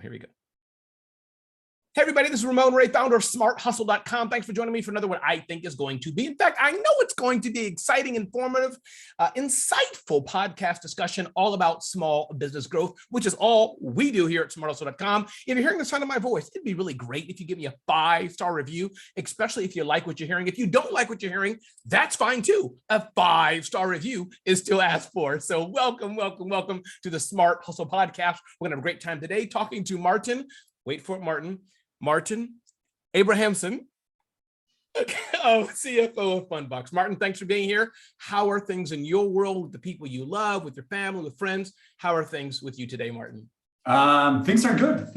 here we go. Hey everybody, this is Ramon Ray, founder of smarthustle.com. Thanks for joining me for another what I think is going to be, in fact, I know it's going to be exciting, informative, insightful podcast discussion all about small business growth, which is all we do here at smarthustle.com. If you're hearing the sound of my voice, it'd be really great if you give me a 5-star review, especially if you like what you're hearing. If you don't like what you're hearing, that's fine too. A 5-star review is still asked for. So welcome to the Smart Hustle podcast. We're gonna have a great time today talking to Marten. Wait for it, Marten Abrahamsen, CFO of Fundbox. Marten, thanks for being here. How are things in your world with the people you love, with your family, with friends? How are things with you today, Marten? Things are good.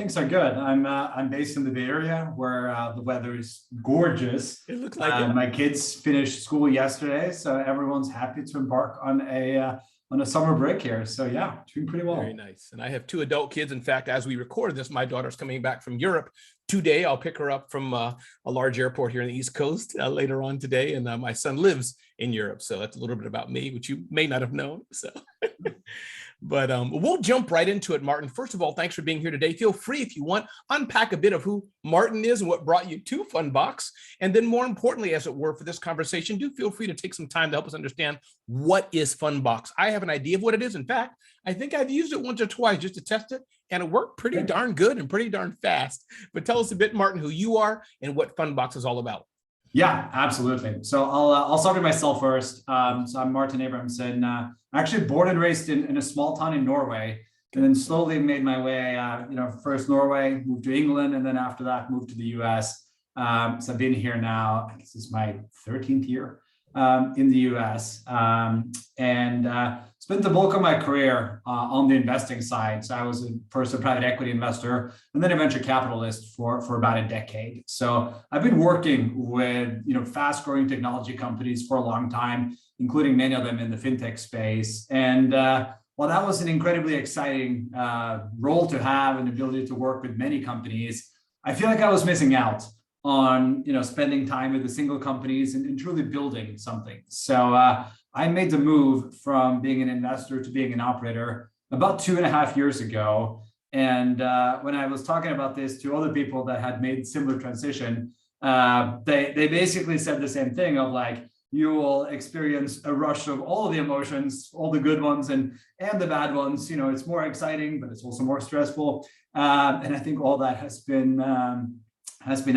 I'm based in the Bay Area where the weather is gorgeous. It looks like it. My kids finished school yesterday, so everyone's happy to embark on a summer break here. So yeah, doing pretty well. Very nice. And I have 2 adult kids. In fact, as we record this, my daughter's coming back from Europe today. I'll pick her up from a large airport here in the East Coast later on today. And my son lives in Europe. So that's a little bit about me, which you may not have known. So, but we'll jump right into it, Marten. First of all, thanks for being here today. Feel free, if you want, unpack a bit of who Marten is and what brought you to Fundbox. And then more importantly, as it were, for this conversation, do feel free to take some time to help us understand what is Fundbox. I have an idea of what it is. In fact, I think I've used it once or twice just to test it, and it worked pretty darn good and pretty darn fast. But tell us a bit, Marten, who you are and what Fundbox is all about. Yeah, absolutely. So I'll start with myself first. So I'm Marten Abrahamsen. I'm actually born and raised in a small town in Norway, and then slowly made my way, first Norway, moved to England, and then after that moved to the US. So I've been here now, I guess this is my 13th year in the US, and spent the bulk of my career on the investing side. So I was first a private equity investor and then a venture capitalist for about a decade. So I've been working with fast growing technology companies for a long time, including many of them in the fintech space. And while that was an incredibly exciting role to have and ability to work with many companies, I feel like I was missing out on spending time with the single companies and truly building something. So I made the move from being an investor to being an operator about 2.5 years ago. And when I was talking about this to other people that had made similar transition, they basically said the same thing of like, you will experience a rush of all of the emotions, all the good ones and the bad ones. It's more exciting, but it's also more stressful. And I think all that has been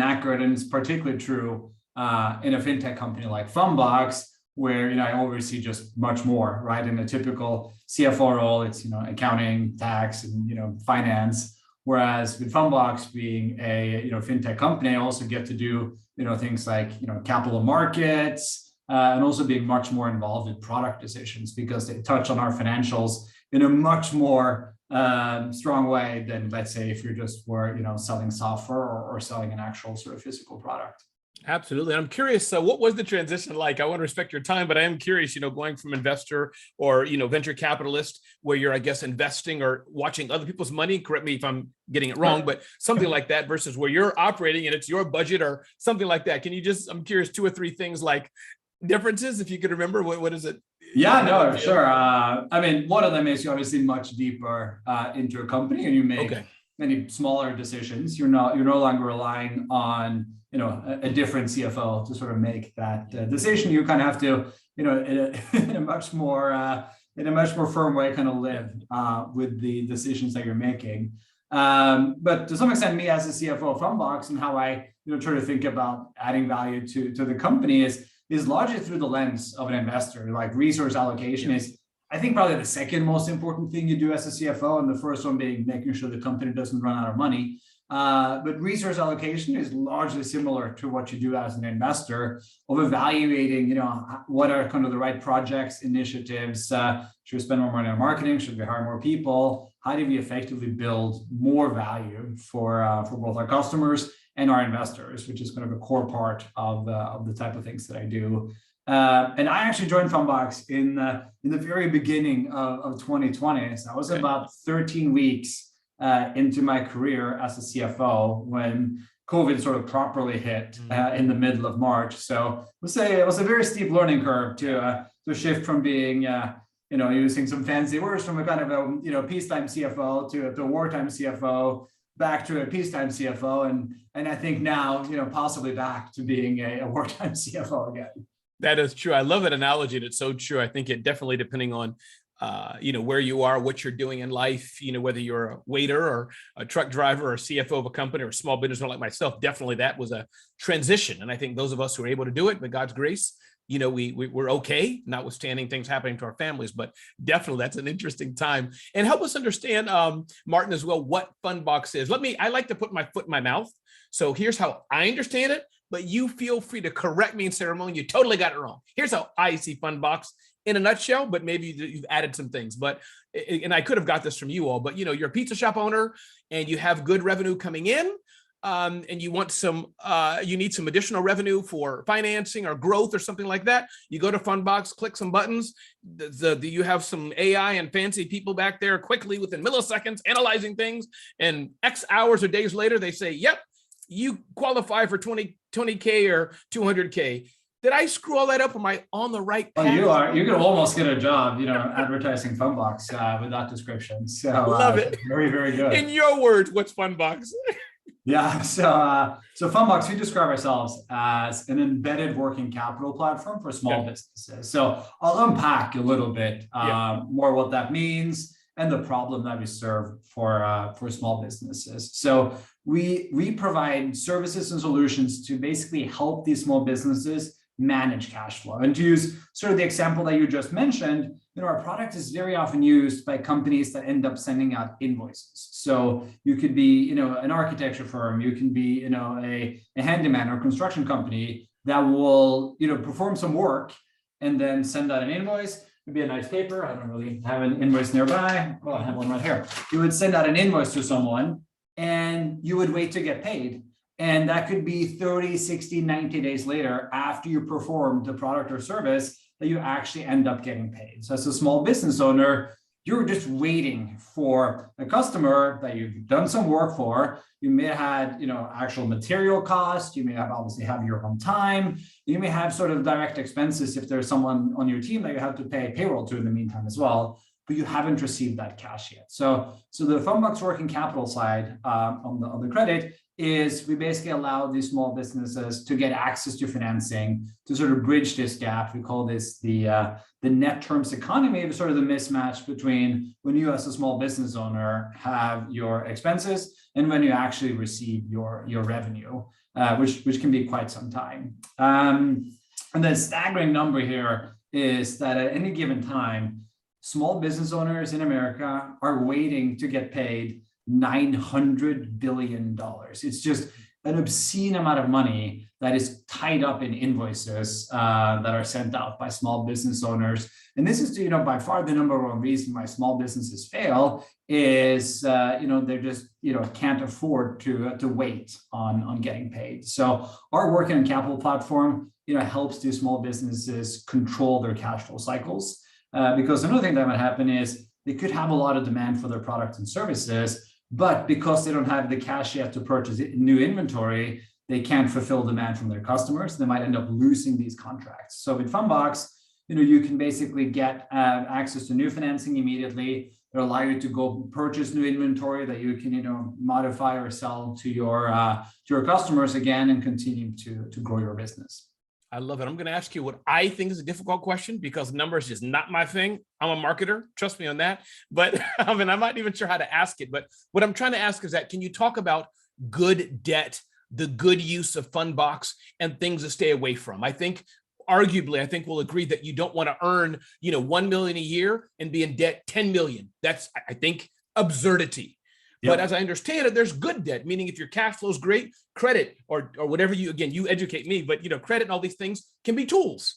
accurate, and it's particularly true in a fintech company like Fundbox, where I oversee just much more, right? In a typical CFO role, it's accounting, tax, and finance. Whereas with Fundbox being a fintech company, I also get to do things like capital markets, and also being much more involved in product decisions because they touch on our financials in a much more strong way than, let's say, if you're just selling software or selling an actual sort of physical product. Absolutely. I'm curious, what was the transition like? I want to respect your time, but I am curious, going from investor or, venture capitalist where you're, I guess, investing or watching other people's money, correct me if I'm getting it wrong, but something like that versus where you're operating and it's your budget or something like that. Can you I'm curious, 2 or 3 things like differences, if you could remember, what is it? Yeah, no, sure. One of them is you're obviously much deeper into a company and you make many smaller decisions. You're no longer relying on a different CFO to sort of make that decision. You kind of have to, in a much more firm way, kind of live with the decisions that you're making. But to some extent, me as a CFO of Fundbox and how I try to think about adding value to the company is largely through the lens of an investor. Like resource allocation is, I think, probably the second most important thing you do as a CFO, and the first one being making sure the company doesn't run out of money. But resource allocation is largely similar to what you do as an investor of evaluating, what are kind of the right projects, initiatives. Should we spend more money on marketing? Should we hire more people? How do we effectively build more value for both our customers and our investors, which is kind of a core part of the type of things that I do. And I actually joined Fundbox in the very beginning of 2020. So I was about 13 weeks into my career as a CFO when COVID sort of properly hit in the middle of March. So it was a very steep learning curve to shift from being using some fancy words from a kind of a peacetime CFO to a wartime CFO. back to a peacetime CFO, and I think now, possibly back to being a wartime CFO again. That is true. I love that analogy, and it's so true. I think it definitely, depending on where you are, what you're doing in life, whether you're a waiter or a truck driver or CFO of a company or a small business owner like myself, definitely that was a transition. And I think those of us who are able to do it, by God's grace, we're okay, notwithstanding things happening to our families, but definitely that's an interesting time. And help us understand, Martin, as well, what Fundbox is. I like to put my foot in my mouth. So here's how I understand it, but you feel free to correct me and say, Ramon, you totally got it wrong. Here's how I see Fundbox in a nutshell, but maybe you've added some things. And I could have got this from you all, but you're a pizza shop owner and you have good revenue coming in. And you want you need some additional revenue for financing or growth or something like that. You go to Fundbox, click some buttons. You have some AI and fancy people back there quickly within milliseconds analyzing things. And X hours or days later, they say, yep, you qualify for 20K or 200K. Did I screw all that up? Am I on the right path? Oh, you could almost get a job, advertising Fundbox with that description. So love it. Very, very good. In your words, what's Fundbox? Yeah, so Fundbox, we describe ourselves as an embedded working capital platform for small businesses. So I'll unpack a little bit more what that means and the problem that we serve for small businesses. So we provide services and solutions to basically help these small businesses manage cash flow. And to use sort of the example that you just mentioned, our product is very often used by companies that end up sending out invoices. So you could be, an architecture firm, you can be, a handyman or construction company that will, perform some work and then send out an invoice. It'd be a nice paper. I don't really have an invoice nearby. Well, I have one right here. You would send out an invoice to someone and you would wait to get paid. And that could be 30, 60, 90 days later after you performed the product or service that you actually end up getting paid. So as a small business owner, you're just waiting for a customer that you've done some work for. You may have had, actual material costs. You may have obviously have your own time. You may have sort of direct expenses if there's someone on your team that you have to pay payroll to in the meantime as well, but you haven't received that cash yet. So the Fundbox working capital side on the credit is we basically allow these small businesses to get access to financing to sort of bridge this gap. We call this the net terms economy, sort of the mismatch between when you as a small business owner have your expenses and when you actually receive your revenue, which can be quite some time. And the staggering number here is that at any given time, small business owners in America are waiting to get paid $900 billion. It's just an obscene amount of money that is tied up in invoices that are sent out by small business owners. And this is, by far the number one reason why small businesses fail is, they're just, can't afford to wait on getting paid. So our working capital platform, helps these small businesses control their cash flow cycles. Because another thing that might happen is they could have a lot of demand for their products and services, but because they don't have the cash yet to purchase new inventory, they can't fulfill demand from their customers. They might end up losing these contracts. So with Fundbox, you can basically get access to new financing immediately. It'll allow you to go purchase new inventory that you can, modify or sell to your customers again and continue to grow your business. I love it. I'm going to ask you what I think is a difficult question because numbers is not my thing. I'm a marketer. Trust me on that. But I'm not even sure how to ask it. But what I'm trying to ask is that, can you talk about good debt, the good use of Fundbox, and things to stay away from? I think we'll agree that you don't want to earn, 1 million a year and be in debt 10 million. That's, I think, absurdity. But as I understand it, there's good debt, meaning if your cash flow is great, credit or whatever you educate me, but credit and all these things can be tools,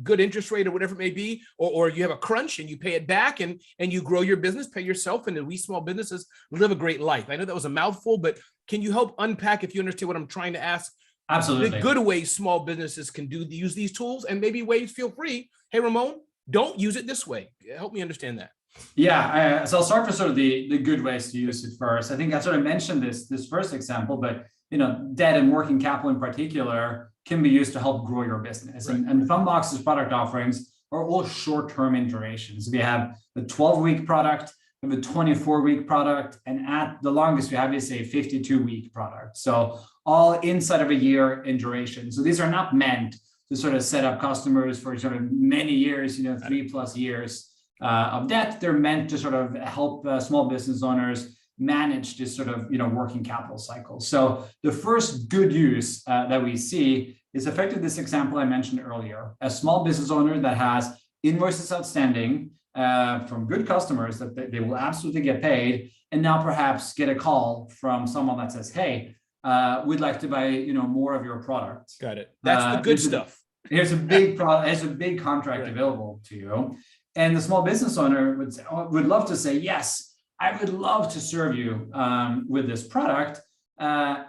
good interest rate or whatever it may be, or you have a crunch and you pay it back and you grow your business, pay yourself, and then we small businesses live a great life. I know that was a mouthful, but can you help unpack, if you understand what I'm trying to ask? Absolutely. The good ways small businesses can use these tools, and maybe ways, feel free. Hey, Ramon, don't use it this way. Help me understand that. Yeah, so I'll start with sort of the good ways to use it first. I think I sort of mentioned this first example, but debt and working capital in particular can be used to help grow your business. Right. And Fundbox's product offerings are all short-term in duration. So we have a 12-week product, we have a 24-week product, and at the longest we have is a 52-week product. So all inside of a year in duration. So these are not meant to sort of set up customers for sort of many years, 3+ years of debt. They're meant to sort of help small business owners manage this sort of working capital cycle. So the first good use that we see is effectively this example I mentioned earlier. A small business owner that has invoices outstanding from good customers that they will absolutely get paid, and now perhaps get a call from someone that says, hey, we'd like to buy more of your product. Got it. That's the good stuff. Here's a big product, there's a big contract available to you. And the small business owner would love to say, yes, I would love to serve you with this product,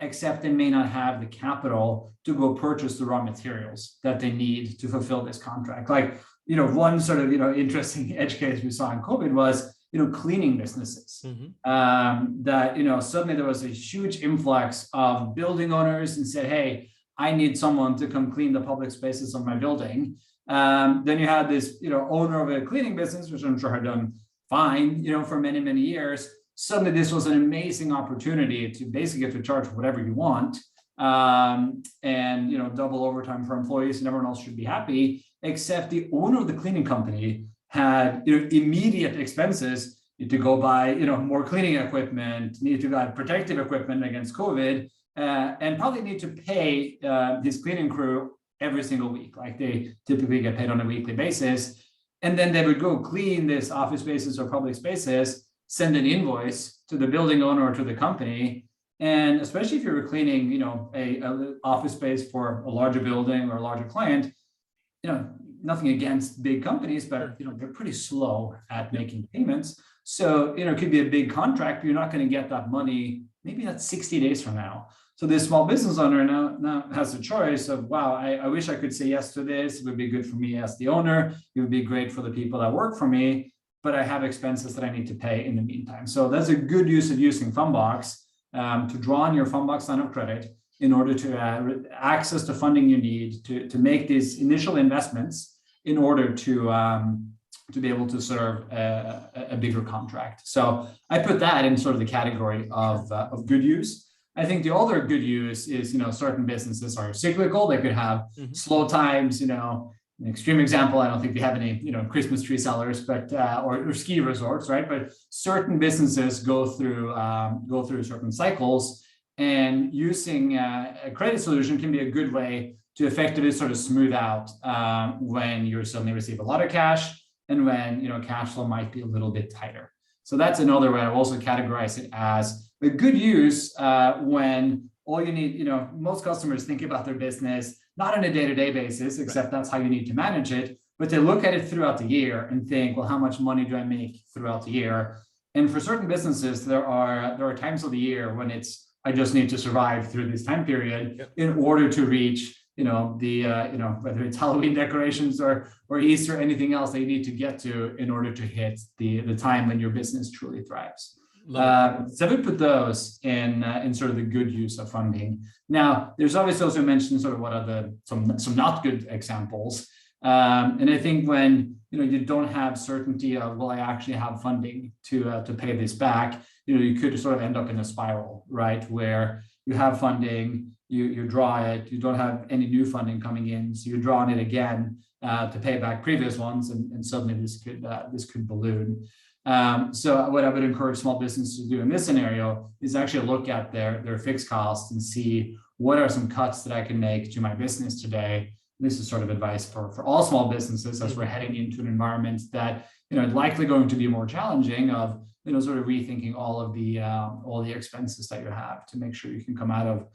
except they may not have the capital to go purchase the raw materials that they need to fulfill this contract. Like, one sort of, interesting edge case we saw in COVID was, cleaning businesses. That, suddenly there was a huge influx of building owners and said, hey, I need someone to come clean the public spaces of my building. Then you had this, owner of a cleaning business, which I'm sure had done fine, for many, many years. Suddenly this was an amazing opportunity to basically get to charge whatever you want, and double overtime for employees, and everyone else should be happy, except the owner of the cleaning company had immediate expenses. Need to go buy more cleaning equipment, need to buy protective equipment against COVID, and probably need to pay his cleaning crew every single week. Like, they typically get paid on a weekly basis. And then they would go clean this office spaces or public spaces, send an invoice to the building owner or to the company. And especially if you were cleaning, a office space for a larger building or a larger client, nothing against big companies, but they're pretty slow at making payments. So, it could be a big contract, but you're not going to get that money, maybe that's 60 days from now. So this small business owner now has a choice of, wow, I wish I could say yes to this. It would be good for me as the owner. It would be great for the people that work for me, but I have expenses that I need to pay in the meantime. So that's a good use of using Fundbox to draw on your Fundbox line of credit in order to access the funding you need to make these initial investments in order to be able to serve a bigger contract. So I put that in sort of the category of good use. I think the other good use is, certain businesses are cyclical. They could have slow times, an extreme example, I don't think we have any, Christmas tree sellers, but, or ski resorts, right? But certain businesses go through certain cycles, and using a credit solution can be a good way to effectively sort of smooth out when you suddenly receive a lot of cash and when, cash flow might be a little bit tighter. So that's another way I also categorize it as a good use when all you need, most customers think about their business, not on a day-to-day basis, except that's how you need to manage it, but they look at it throughout the year and think, well, how much money do I make throughout the year? And for certain businesses, there are times of the year when I just need to survive through this time period in order to reach, whether it's Halloween decorations or Easter, anything else they need to get to in order to hit the time when your business truly thrives. So I would put those in sort of the good use of funding. Now, there's obviously also mentioned sort of what are some not good examples. And I think when you don't have certainty of, will I actually have funding to pay this back, you could sort of end up in a spiral, right? Where you have funding, you draw it, you don't have any new funding coming in, so you draw on it again to pay back previous ones, and suddenly this could balloon. So what I would encourage small businesses to do in this scenario is actually look at their fixed costs and see what are some cuts that I can make to my business today. This is sort of advice for all small businesses as we're heading into an environment that likely going to be more challenging of sort of rethinking all the expenses that you have to make sure you can come out of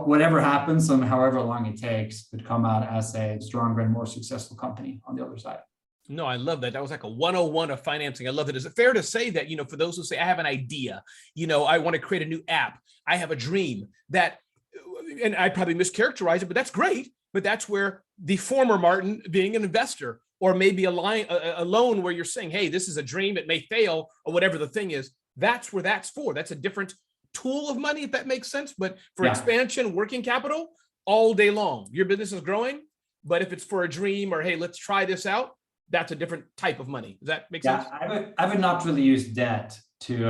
whatever happens and however long it takes, but come out as a stronger and more successful company on the other side. No, I love that. That was like a 101 of financing. I love it. Is it fair to say that, for those who say, I have an idea, I want to create a new app, I have a dream that, and I probably mischaracterize it, but that's great. But that's where the former Marten, being an investor, or maybe a loan where you're saying, hey, this is a dream, it may fail, or whatever the thing is, that's where that's for. That's a different tool of money, if that makes sense. But for expansion, working capital, all day long, your business is growing. But if it's for a dream or, hey, let's try this out, that's a different type of money. Does that make Yeah, sense? I would not really use debt to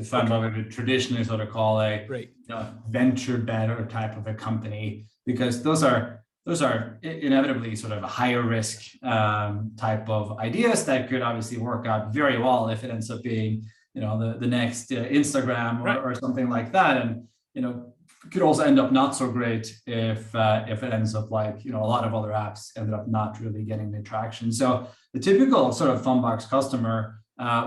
fund what we would traditionally sort of call a Great. venture better type of a company, because those are inevitably sort of a higher risk type of ideas that could obviously work out very well if it ends up being the next Instagram or something like that, and could also end up not so great if it ends up like a lot of other apps ended up not really getting the traction. So the typical sort of Fundbox customer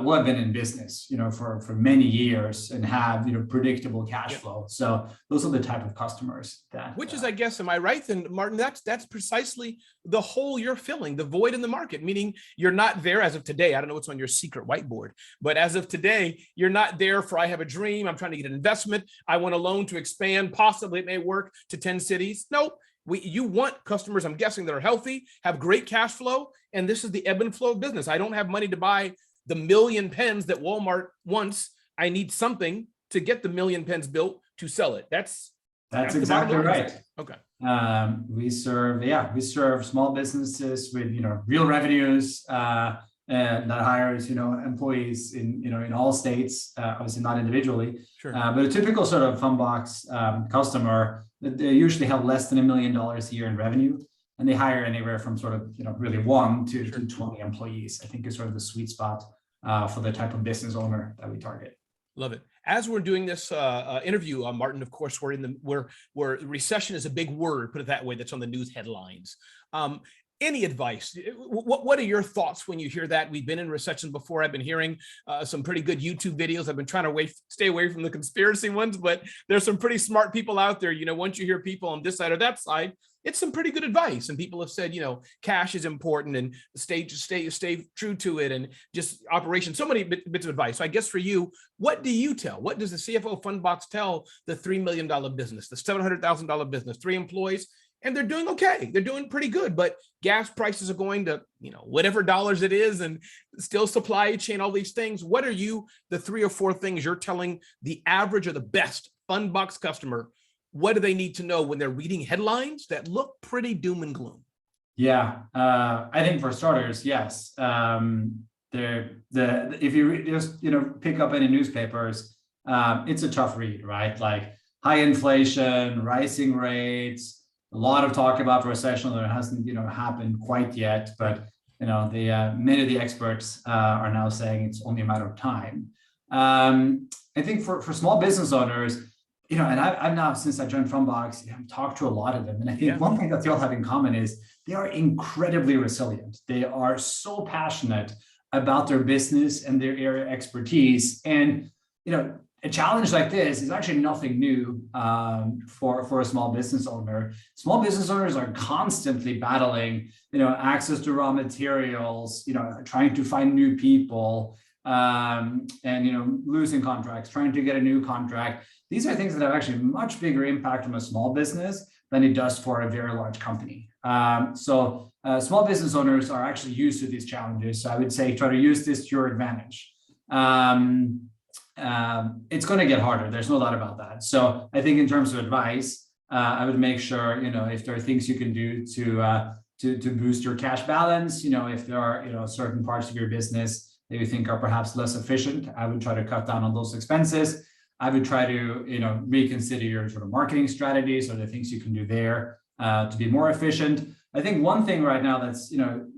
will have been in business, for many years and have, predictable cash flow. So those are the type of customers that. Which is, I guess, am I right then, Martin? That's precisely the hole you're filling, the void in the market, meaning you're not there as of today. I don't know what's on your secret whiteboard, but as of today, you're not there for, I have a dream, I'm trying to get an investment, I want a loan to expand, possibly it may work to 10 cities. No, you want customers, I'm guessing, that are healthy, have great cash flow, and this is the ebb and flow of business. I don't have money to buy the 1 million pens that Walmart wants. I need something to get the 1 million pens built to sell it. That's exactly right. Okay. We serve small businesses with real revenues and that hires employees in all states, obviously not individually. Sure. But a typical sort of Fundbox customer, they usually have less than $1 million a year in revenue, and they hire anywhere from sort of really 1 to 20 employees. I think is sort of the sweet spot for the type of business owner that we target. Love it. As we're doing this interview, Martin, of course, where recession is a big word, put it that way, that's on the news headlines. Any advice? What are your thoughts when you hear that? We've been in recessions before. I've been hearing some pretty good YouTube videos. I've been trying to stay away from the conspiracy ones, but there's some pretty smart people out there. Once you hear people on this side or that side, it's some pretty good advice. And people have said, cash is important and stay true to it, and just operation, so many bits of advice. So I guess for you, what do you tell? What does the CFO Fundbox tell the $3 million business, the $700,000 business, 3 employees? And they're doing okay. They're doing pretty good, but gas prices are going to, whatever dollars it is, and still supply chain, all these things. What are the 3 or 4 things you're telling the average or the best Fundbox customer? What do they need to know when they're reading headlines that look pretty doom and gloom? Yeah, I think for starters, yes. If you just pick up any newspapers, it's a tough read, right? Like high inflation, rising rates. A lot of talk about recession that hasn't happened quite yet, but many of the experts are now saying it's only a matter of time. I think for small business owners, and I've now, since I joined Fundbox, talked to a lot of them, and I think one thing that they all have in common is they are incredibly resilient. They are so passionate about their business and their area of expertise, and a challenge like this is actually nothing new for a small business owner. Small business owners are constantly battling, access to raw materials, trying to find new people, and losing contracts, trying to get a new contract. These are things that have actually much bigger impact on a small business than it does for a very large company. So small business owners are actually used to these challenges. So I would say try to use this to your advantage. It's going to get harder. There's no doubt about that. So I think in terms of advice, I would make sure, if there are things you can do to boost your cash balance, if there are, certain parts of your business that you think are perhaps less efficient, I would try to cut down on those expenses. I would try to, reconsider your sort of marketing strategies or the things you can do there to be more efficient. I think one thing right now that's,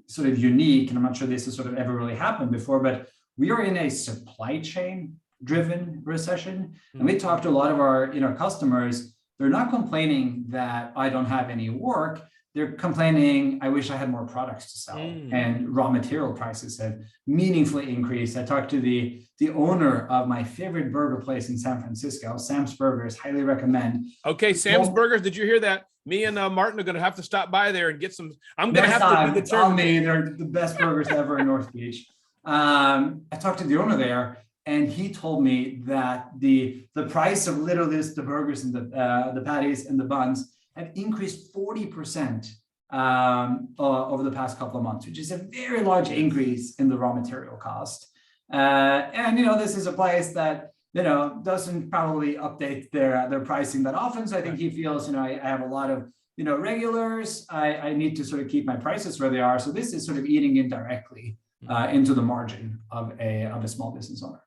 sort of unique, and I'm not sure this has sort of ever really happened before, but we are in a supply chain driven recession. And we talked to a lot of our customers. They're not complaining that I don't have any work. They're complaining, I wish I had more products to sell. And raw material prices have meaningfully increased. I talked to the owner of my favorite burger place in San Francisco, Sam's Burgers, highly recommend. Okay, Sam's Burgers, did you hear that? Me and Martin are going to have to stop by there and get some. I'm going to have to be determined. They're the best burgers ever in North Beach. I talked to the owner there, and he told me that the price of literally the burgers and the patties and the buns have increased 40% over the past couple of months, which is a very large increase in the raw material cost. And this is a place that doesn't probably update their pricing that often. So I think he feels I have a lot of regulars, I need to sort of keep my prices where they are. So this is sort of eating indirectly into the margin of a small business owner.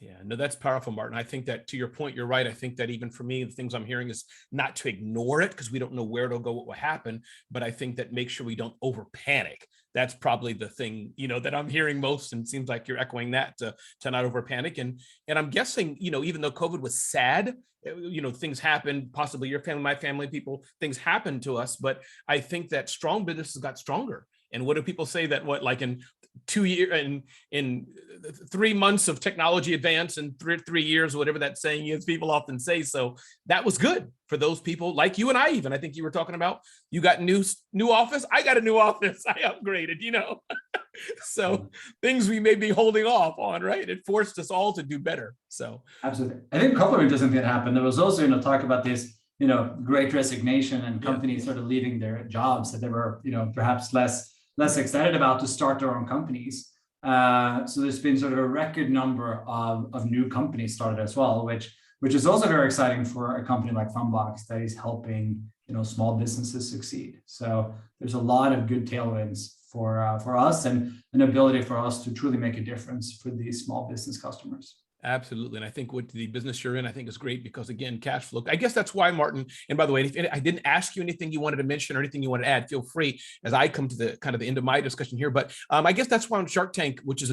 Yeah, no, that's powerful, Martin. I think that to your point, you're right. I think that even for me, the things I'm hearing is not to ignore it because we don't know where it'll go, what will happen. But I think that make sure we don't over panic. That's probably the thing, that I'm hearing most. And it seems like you're echoing that to not over panic. And I'm guessing, even though COVID was sad, things happened, possibly your family, my family, people, things happened to us. But I think that strong businesses got stronger. And what do people say that like in 2 years, in 3 months of technology advance and 3 years, whatever that saying is, people often say. So that was good for those people like you and I. Even I think you were talking about you got new office. I got a new office. I upgraded. So things we may be holding off on, right? It forced us all to do better. So absolutely, I think complement doesn't get happen. There was also talk about this great resignation and companies sort of leaving their jobs that they were perhaps less excited about to start their own companies. So there's been sort of a record number of new companies started as well, which is also very exciting for a company like Fundbox that is helping small businesses succeed. So there's a lot of good tailwinds for us and an ability for us to truly make a difference for these small business customers. Absolutely. And I think what the business you're in, I think is great because again, cash flow, I guess that's why, Martin, and by the way, if I didn't ask you anything you wanted to mention or anything you want to add, feel free as I come to the kind of the end of my discussion here. But I guess that's why on Shark Tank, which is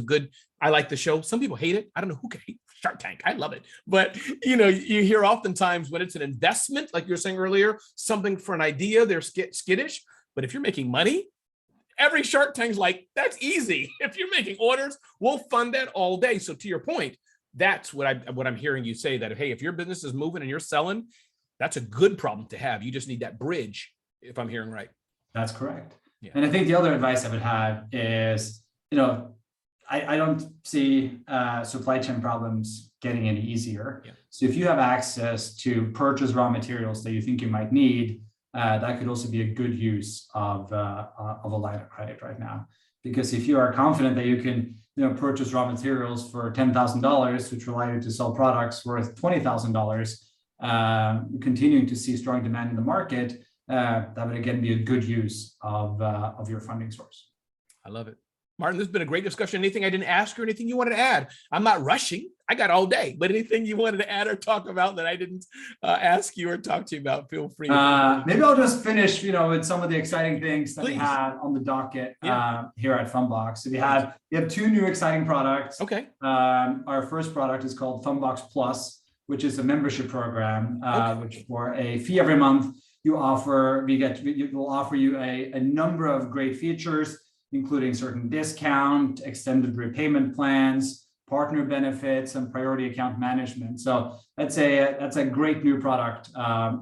I like the show. Some people hate it. I don't know who can hate Shark Tank. I love it. But, you hear oftentimes when it's an investment, like you were saying earlier, something for an idea, they're skittish. But if you're making money, every Shark Tank's like, that's easy. If you're making orders, we'll fund that all day. So to your point, that's what I'm hearing you say, that, hey, if your business is moving and you're selling, that's a good problem to have. You just need that bridge, if I'm hearing right. That's correct. Yeah. And I think the other advice I would have is, I don't see supply chain problems getting any easier. Yeah. So if you have access to purchase raw materials that you think you might need, that could also be a good use of a line of credit right now. Because if you are confident that you can purchase raw materials for $10,000, which will allow you to sell products worth $20,000, continuing to see strong demand in the market, that would again be a good use of your funding source. I love it. Martin, this has been a great discussion. Anything I didn't ask or anything you wanted to add? I'm not rushing. I got all day, but anything you wanted to add or talk about that I didn't ask you or talk to you about, feel free. Maybe I'll just finish, with some of the exciting things that we have on the docket here at Fundbox. So we have 2 new exciting products. Okay. Our first product is called Fundbox Plus, which is a membership program, which for a fee every month we'll offer you a number of great features, including certain discount, extended repayment plans, partner benefits, and priority account management. So that's a great new product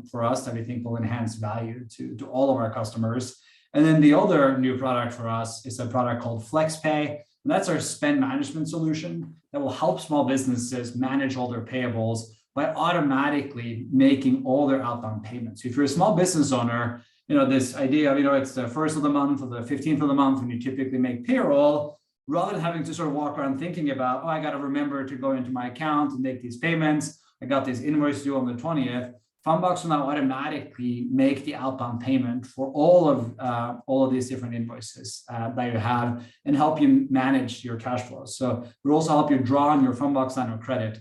for us that we think will enhance value to all of our customers. And then the other new product for us is a product called FlexPay, and that's our spend management solution that will help small businesses manage all their payables by automatically making all their outbound payments. So if you're a small business owner, this idea of, it's the 1st of the month or the 15th of the month when you typically make payroll, rather than having to sort of walk around thinking about, I got to remember to go into my account and make these payments. I got this invoice due on the 20th. Fundbox will now automatically make the outbound payment for all of these different invoices that you have and help you manage your cash flows. So we'll also help you draw on your Fundbox line of credit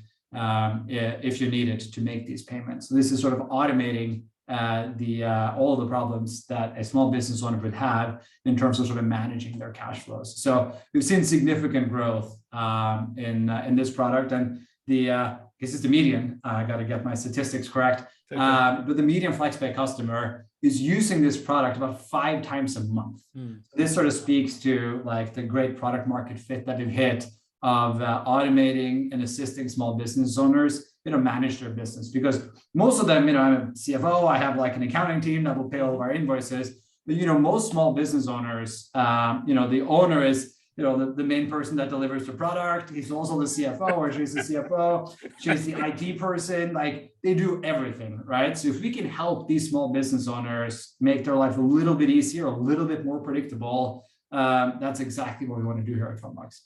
if you need it to make these payments. So this is sort of automating all of the problems that a small business owner would have in terms of sort of managing their cash flows. So we've seen significant growth in this product, and this is the median. I got to get my statistics correct. But the median FlexPay customer is using this product about 5 times a month. This sort of speaks to like the great product market fit that we've hit of automating and assisting small business owners manage their business, because most of them, I'm a CFO, I have like an accounting team that will pay all of our invoices, but most small business owners, the owner is the main person that delivers the product. He's also the CFO, or she's the CFO, she's the IT person, like they do everything, right? So if we can help these small business owners make their life a little bit easier, a little bit more predictable, that's exactly what we want to do here at Fundbox.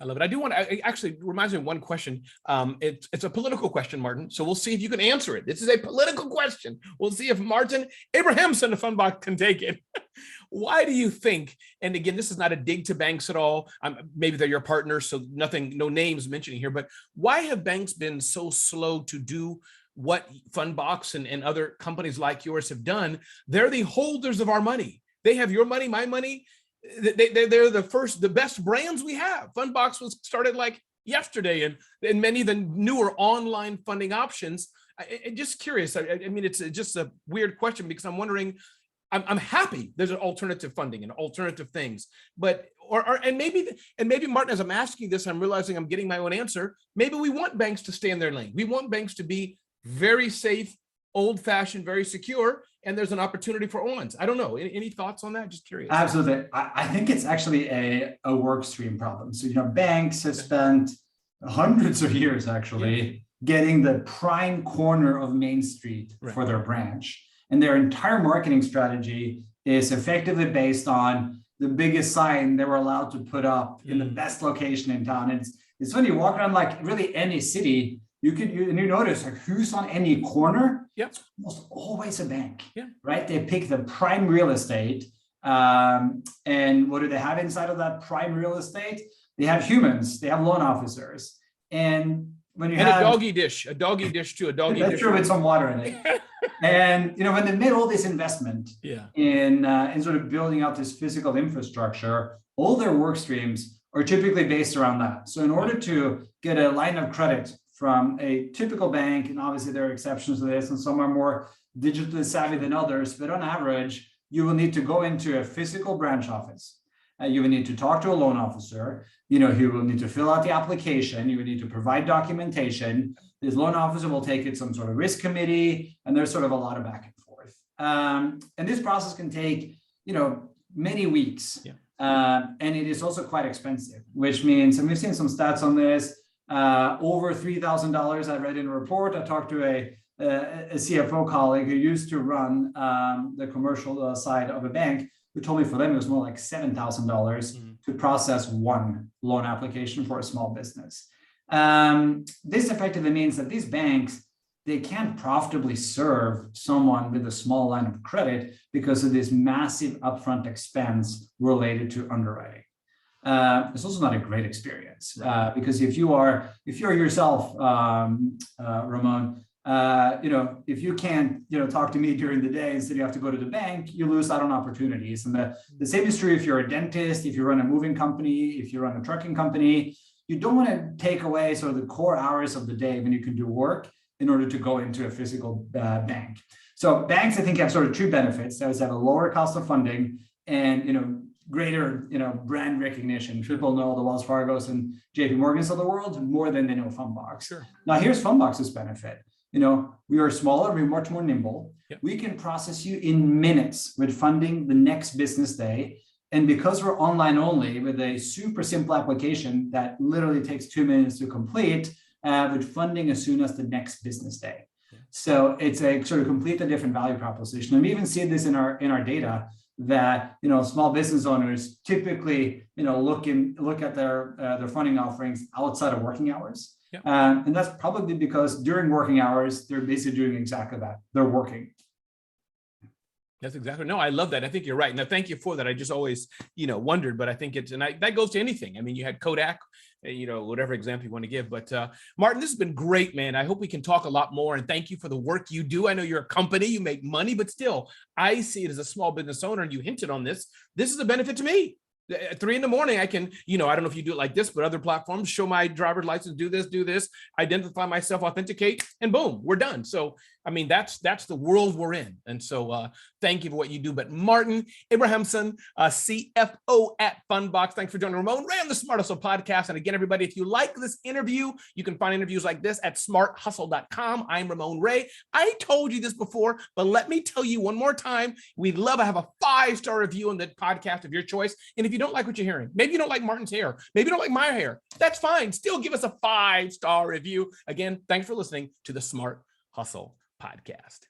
I love it. I do want to, it actually reminds me of one question. It's a political question, Martin. So we'll see if you can answer it. This is a political question. We'll see if Marten Abrahamsen, the Fundbox, can take it. Why do you think, and again, this is not a dig to banks at all. Maybe they're your partners, so nothing, no names mentioning here, but why have banks been so slow to do what Fundbox and other companies like yours have done? They're the holders of our money. They have your money, my money. They're the best brands we have. Fundbox was started like yesterday, and many of the newer online funding options. I'm just curious. I mean, it's just a weird question because I'm wondering. I'm happy there's an alternative funding and alternative things, but and maybe Martin, as I'm asking this, I'm realizing I'm getting my own answer. Maybe we want banks to stay in their lane. We want banks to be very safe, old-fashioned, very secure, and there's an opportunity for ones. I don't know. Any thoughts on that? Just curious. Absolutely. I think it's actually a work stream problem. So, banks have spent hundreds of years actually getting the prime corner of Main Street for their branch. And their entire marketing strategy is effectively based on the biggest sign they were allowed to put up in the best location in town. And it's when you walk around like really any city, you notice like who's on any corner. It's almost always a bank, right? They pick the prime real estate. And what do they have inside of that prime real estate? They have humans, they have loan officers. And when you have a doggy dish too, a doggy dish. That's true, with some water in it. And when they made all this investment in sort of building out this physical infrastructure, all their work streams are typically based around that. So in order to get a line of credit from a typical bank, and obviously there are exceptions to this, and some are more digitally savvy than others, but on average, you will need to go into a physical branch office. You will need to talk to a loan officer. You will need to fill out the application. You will need to provide documentation. This loan officer will take it some sort of risk committee, and there's sort of a lot of back and forth. And this process can take, many weeks. And it is also quite expensive, which means, and we've seen some stats on this, over $3,000 I read in a report. I talked to a CFO colleague who used to run the commercial side of a bank, who told me for them it was more like $7,000 to process one loan application for a small business. This effectively means that these banks, they can't profitably serve someone with a small line of credit because of this massive upfront expense related to underwriting. It's also not a great experience because if you're yourself, Ramon, if you can't, talk to me during the day, instead you have to go to the bank, you lose out on opportunities. And the same is true if you're a dentist, if you run a moving company, if you run a trucking company. You don't want to take away sort of the core hours of the day when you can do work in order to go into a physical bank. So banks, I think, have sort of two benefits. They always have a lower cost of funding and, greater, brand recognition. People know the Wells Fargos and JP Morgans of the world more than they know Fundbox. Sure. Now, here's Fundbox's benefit. We are smaller, we're much more nimble. We can process you in minutes with funding the next business day. And because we're online only with a super simple application that literally takes 2 minutes to complete, with funding as soon as the next business day. So it's a sort of completely different value proposition. And we even see this in our data that, small business owners typically, look at their funding offerings outside of working hours. And that's probably because during working hours, they're basically doing exactly that. They're working. That's exactly. No, I love that. I think you're right. Now, thank you for that. I just always, wondered, but I think that goes to anything. I mean, you had Kodak, whatever example you want to give. But Martin, this has been great, man. I hope we can talk a lot more. And thank you for the work you do. I know you're a company, you make money, but still, I see it as a small business owner. And you hinted on this. This is a benefit to me. At 3 a.m, I can, I don't know if you do it like this, but other platforms, show my driver's license, do this, identify myself, authenticate, and boom, we're done. So, I mean, that's the world we're in. And so thank you for what you do. But Marten Abrahamsen, CFO at Fundbox, thanks for joining Ramon Ray on the Smart Hustle podcast. And again, everybody, if you like this interview, you can find interviews like this at smarthustle.com. I'm Ramon Ray. I told you this before, but let me tell you one more time. We'd love to have a 5-star review on the podcast of your choice. And if you don't like what you're hearing, maybe you don't like Martin's hair, maybe you don't like my hair, that's fine. Still give us a 5-star review. Again, thanks for listening to the Smart Hustle podcast.